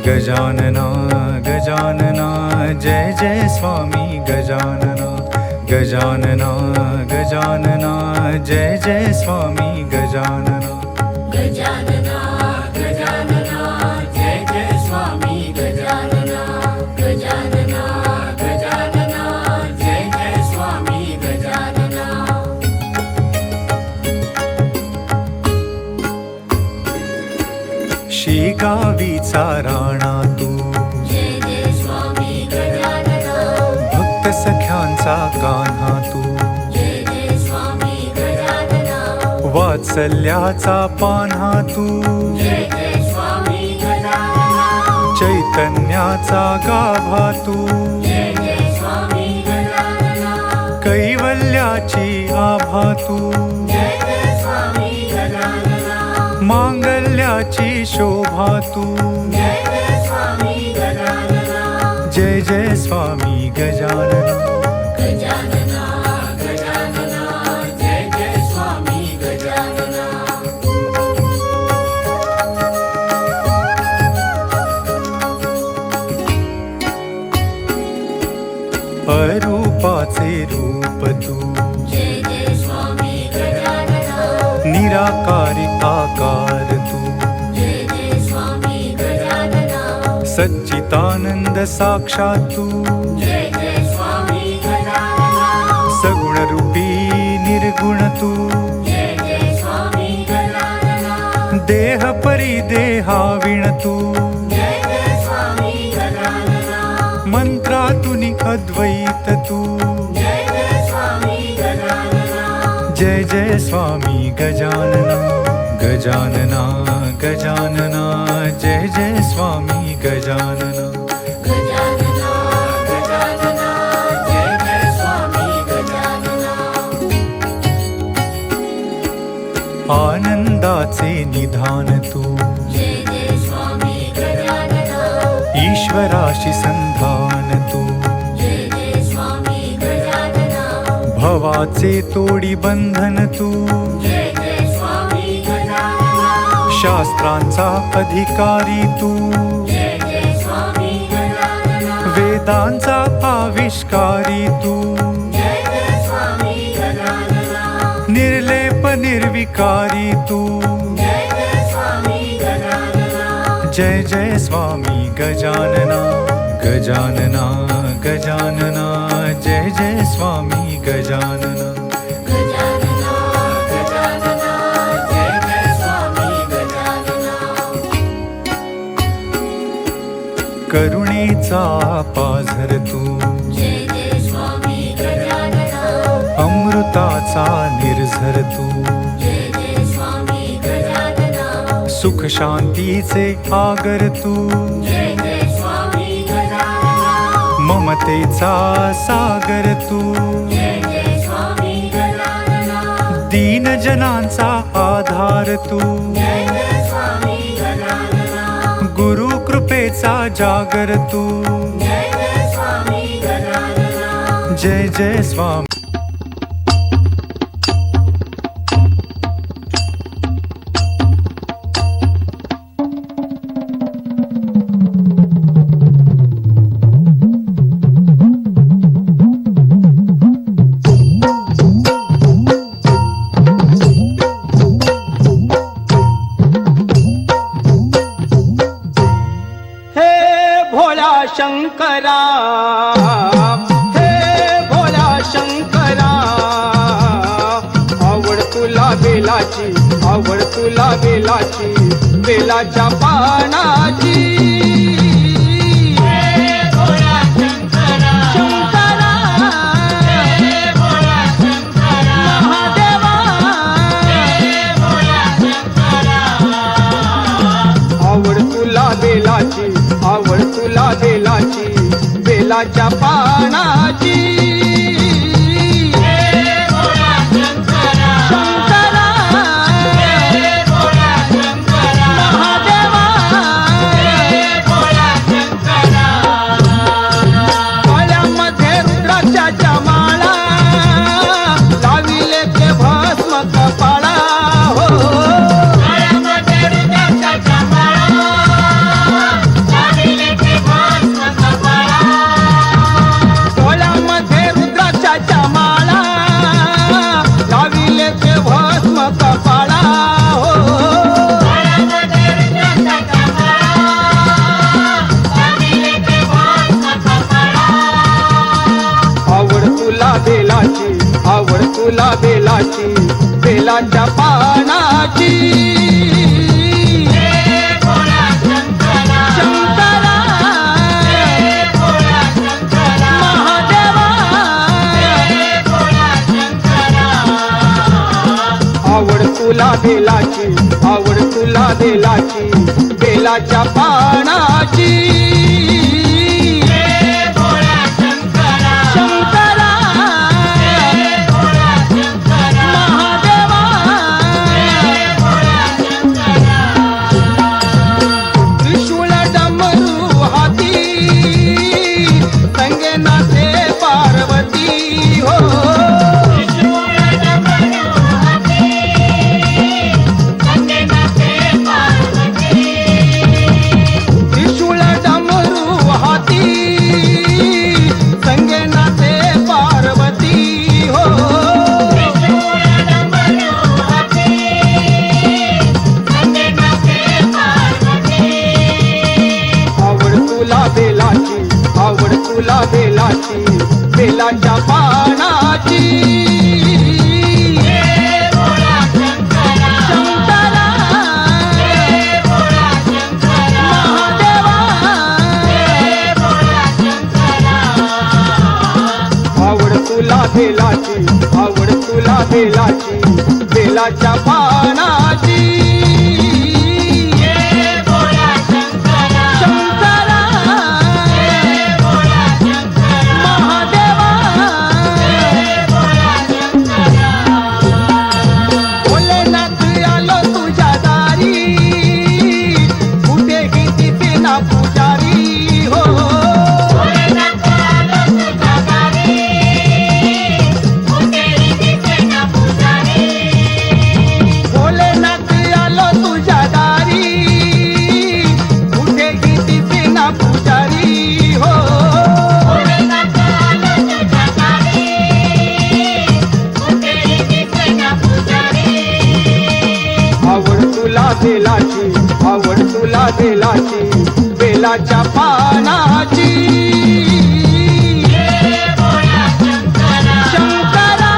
गजानना गजानना जय जय स्वामी गजानना गजानना गजानना जय जय स्वामी गजानना गजानना गजानना जय जय स्वामी गजानना गजानना गजानना जय जय स्वामी गजानना शेगावीचा राणा तू जय जय स्वामी गजानना भक्त सख्यांचा कान्हा तू जय जय स्वामी गजानना वात्सल्याचा पान्हा तू जय जय स्वामी गजानना चैतन्याचा गाभा तू जय जय स्वामी गजानना कैवल्याची आभा तू जय जय स्वामी गजानना मांगल्याची शोभा तू जय जय स्वामी गजानना जय जय स्वामी गजानना गजानना गजानना जय जय स्वामी गजानना अरूपाचे रूप तू जय जय स्वामी गजानना निराकारी आकार तू जय जय स्वामी गजानना सच्चितानंद साक्षात तू जय जय स्वामी गजानना सगुण रूपी निर्गुण तू जय जय स्वामी गजानना देह परिदेहाविण तू जय जय स्वामी गजानना मंत्रातून अद्वैत तू जय जय स्वामी गजानना जय जय स्वामी गजानना गजानना गजानना जय जय स्वामी गजानना गजानना गजानना जय जय स्वामी गजानना आनंदाचे निधान तू जय जय स्वामी गजानना ईश्वराशी संधान तू जय जय स्वामी गजानना भवाचे तोडी बंधन तू जय जय स्वामी गजानना शास्त्रांचा अधिकारी तू जय जय स्वामी गजानना वेदांचा आविष्कारी तू जय जय स्वामी गजानना निर्लेप निर्विकारी तू जय जय स्वामी गजानना जय जय स्वामी गजानना गजानना गजानना जय जय स्वामी गजानना गजानना गजानना जय जय स्वामी गजानना करुणेचा पाझर तू जय जय स्वामी गजानना अमृताचा निर्झर तू जय जय स्वामी गजानना सुख शांतीचे आगर तू जय जय स्वामी गजानना ममतेचा सागर तू जय जय स्वामी गजानना दीन जनांचा आधार तू जय जय स्वामी गजानना गुरु कृपेचा जागर तू जय जय स्वामी गजानना जय जय स्वामी शंकरा हे भोला शंकरा आवड तुला बेलाची आवड तुला बेलाची बेलाच्या पानाची आवड तुला बेलाची बेलाच्या पानाची शंकरा महादेवा गळ्यामध्ये रुद्राक्षाच्या माळा लाविले ते भस्म कपाळा हो बेलाची आवड तुला बेलाची बेलाच्या पानाची शंकरा महादेवा आवड तुला बेलाची आवड तुला बेलाची बेलाच्या पानाची शंकरा महादेवा त्रिशूळ डमरू हाती संगे नाचे पार्वती हो त्रिशूळ डमरू हाती संगे नाचे पार्वती हो आवड तुला बेलाची आवड तुला बेलाची बेलाच्या पानाची शंकरा महादेवा आवड तुला बेलाची आवड तुला बेलाची बेलाच्या पानाची शंकरा महादेवा भोलेनाथ आलो तुझ्या दारी कुठेही दिसेना पुजारी हो भोलेनाथ आलो तुझ्या दारी कुठेही दिसेना पुजारी हो आवड तुला बेलाची आवड तुला बेलाची बेलाच्या पानाची शंकरा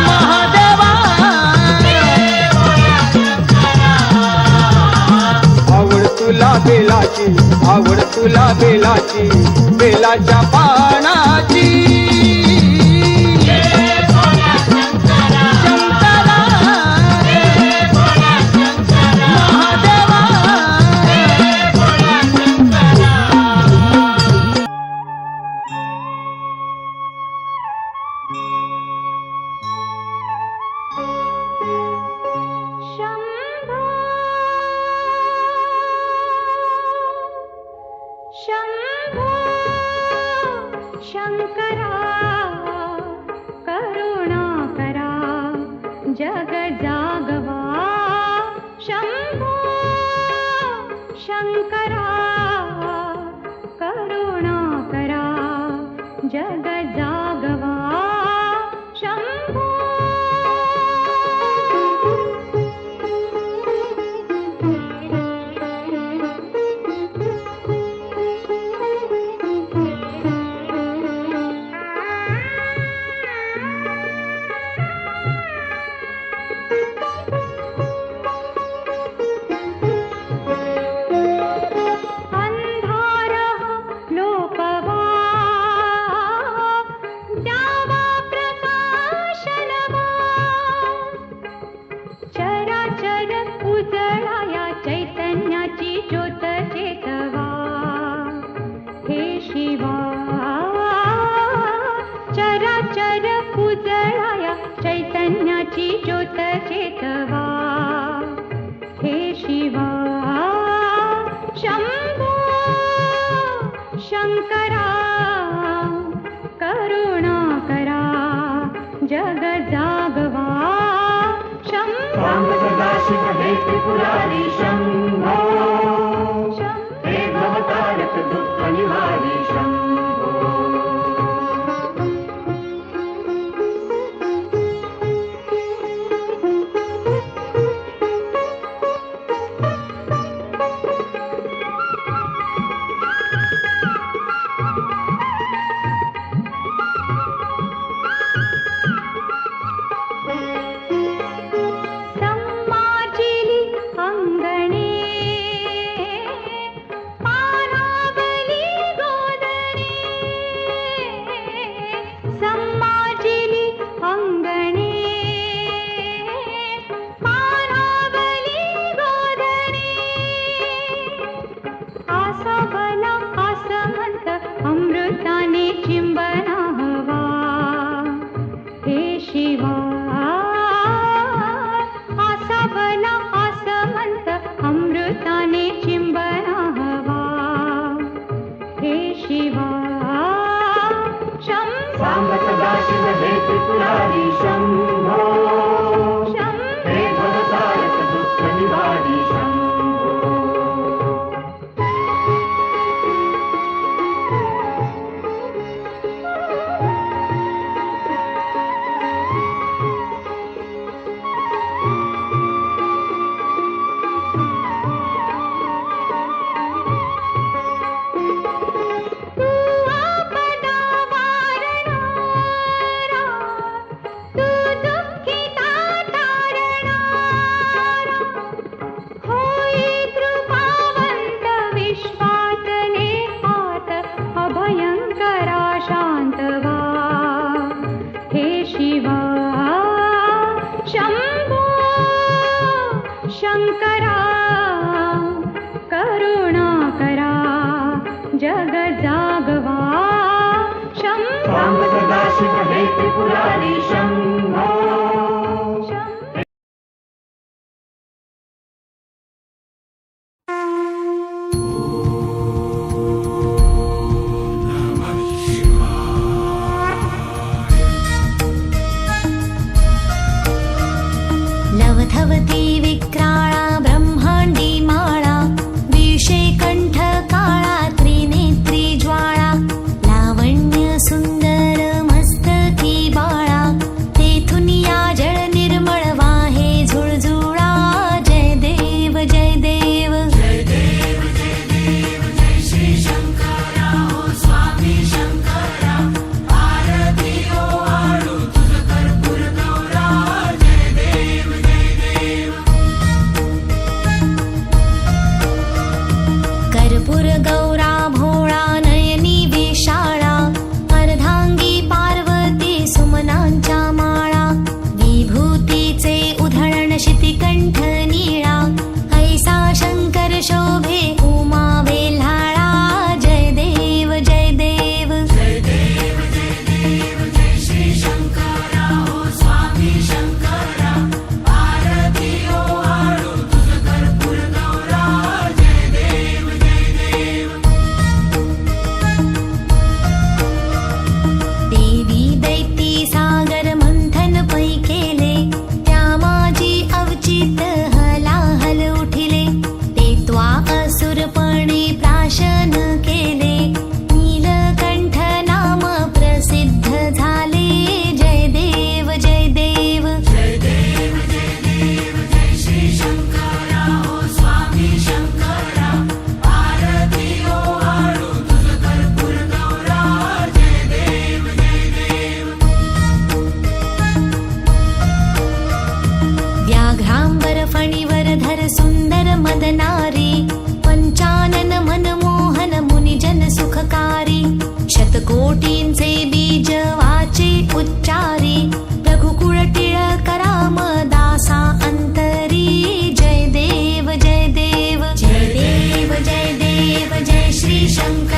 महादेवा आवड तुला बेलाची आवड तुला बेलाची बेलाच्या पानाची शंकरा महादेवा शंभो शंभो शंकरा करुणाकरा जग जागवा शंभो शंकरा करुणाकरा जग जागवा शंभो आसावला आसमंत अमृताने चिंबना हवा हे शिवा आसावला आसमंत अमृताने चिंबना हवा हे शिवा सांब सदाशिव हे त्रिपुरारी शंभो हे भवतारक दुःख निवारी शंभो शंकरा करुणा करा जग जागवा सांब सदाशिव हे त्रिपुरारी शंभो लवधवती विक्राळा ब्रह्मांडी माळा विषे कंठ काळा त्रिनेत्री ज्वाळा लावण्य सुंदर मस्तकी बाळा तेथून या जळ निर्मळ वाहे झुळझुळा जय देव जय देव जय देव जय देव जय श्री शंकरा ओ स्वामी शंकरा आरती ओ आळू तुझ कर्पूर गौरा जय देव जय देव कर्पूर गौरा भोळा नयनी विशाळा अर्धांगी पार्वती सुमनांच्या माळा विभूतीचे उधळण शितिकंठ नीळा ऐसा शंकर शोभे उमा वेल्हाळा जय देव जय देव जय देव जय देव जय श्री शंकरा ओ स्वामी शंकरा आरती ओ आळू तुझ कर्पूर गौरा जय देव जय देव देवी दैती सागर मंथन पै केले त्या माझी अवचित हलाहल उठिले ते त्वा असुरपणे प्राशन केले नीलकंठ नाम प्रसिद्ध झाले जय देव जय देव जय देव जय देव जय श्री शंकरा ओ स्वामी शंकरा आरती ओ आळू तुझ कर्पूर गौरा जय देव जय देव व्याघ्रांबर फणीवर धर सुंदर मदनारी पंचानन मनमोहन मुनिजन सुखकारी शतकोटींचे बीज वाचे उच्चारी रघुकुळ टिळक राम दासा अंतरी जय देव जय देव जय देव जय देव जय श्री शंकर